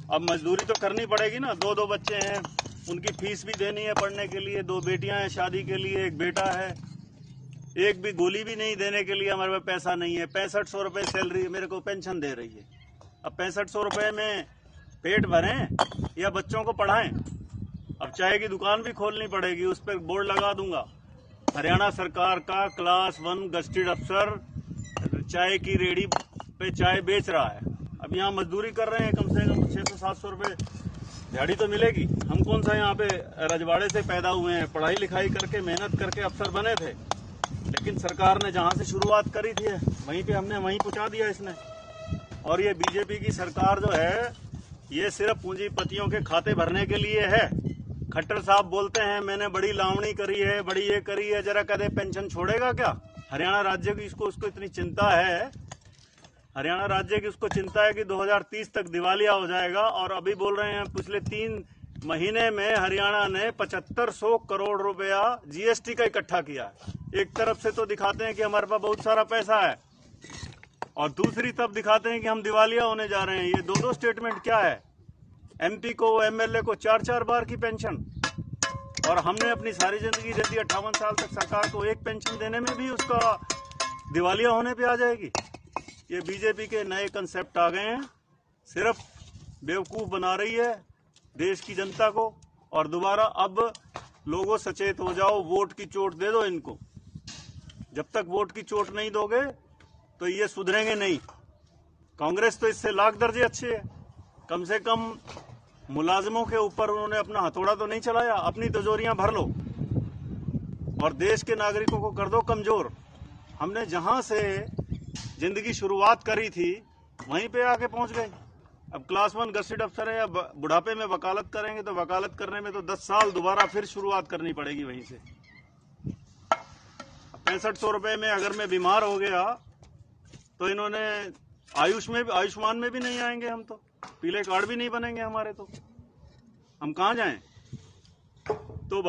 अब मजदूरी तो करनी पड़ेगी ना। दो दो बच्चे हैं, उनकी फीस भी देनी है पढ़ने के लिए, दो बेटियां हैं शादी के लिए, एक बेटा है। एक भी गोली भी नहीं देने के लिए हमारे पास पैसा नहीं है। 6500 रुपये सैलरी मेरे को पेंशन दे रही है। अब 6500 रुपये में पेट भरें या बच्चों को पढ़ाएं। अब चाय की दुकान भी खोलनी पड़ेगी, उस पर बोर्ड लगा दूंगा, हरियाणा सरकार का क्लास 1 गस्टेड अफसर चाय की रेडी पे चाय बेच रहा है। अब यहाँ मजदूरी कर रहे हैं, कम से कम 600-700 रुपये दिहाड़ी तो मिलेगी। हम कौन सा यहाँ पे रजवाड़े से पैदा हुए हैं, पढ़ाई लिखाई करके मेहनत करके अफसर बने थे, लेकिन सरकार ने जहाँ से शुरुआत करी थी वहीं पे हमने वहीं पहुँचा दिया इसने। और ये बीजेपी की सरकार जो है ये सिर्फ पूंजीपतियों के खाते भरने के लिए है। खट्टर साहब बोलते हैं मैंने बड़ी लावणी करी है, बड़ी ये करी है, जरा कदे पेंशन छोड़ेगा क्या? हरियाणा राज्य की उसको इतनी चिंता है, हरियाणा राज्य की उसको चिंता है कि 2030 तक दिवालिया हो जाएगा। और अभी बोल रहे हैं पिछले 3 महीने में हरियाणा ने 7500 करोड़ रुपया जीएसटी का इकट्ठा किया है। एक तरफ से तो दिखाते हैं कि हमारे पास बहुत सारा पैसा है और दूसरी तरफ दिखाते हैं कि हम दिवालिया होने जा रहे हैं। ये दो स्टेटमेंट क्या है? एमपी को, एमएलए को 4-4 बार की पेंशन, और हमने अपनी सारी जिंदगी दे दी 58 साल तक सरकार को, एक पेंशन देने में भी उसका दिवालिया होने पे आ जाएगी। ये बीजेपी के नए कंसेप्ट आ गए हैं, सिर्फ बेवकूफ बना रही है देश की जनता को। और दोबारा अब लोगों सचेत हो जाओ, वोट की चोट दे दो इनको। जब तक वोट की चोट नहीं दोगे तो ये सुधरेंगे नहीं। कांग्रेस तो इससे लाख दर्जे अच्छे है, कम से कम मुलाजिमों के ऊपर उन्होंने अपना हथौड़ा तो नहीं चलाया। अपनी तिजोरियां भर लो और देश के नागरिकों को कर दो कमजोर। हमने जहां से जिंदगी शुरुआत करी थी वहीं पे आके पहुंच गए। अब क्लास 1 गस्टेड अफसर है, या बुढ़ापे में वकालत करेंगे तो वकालत करने में तो 10 साल दोबारा फिर शुरुआत करनी पड़ेगी वहीं से। 6500 रुपये में अगर मैं बीमार हो गया तो इन्होंने आयुष्मान में भी नहीं आएंगे हम, तो पीले कार्ड भी नहीं बनेंगे हमारे, तो हम कहाँ जाएं? तो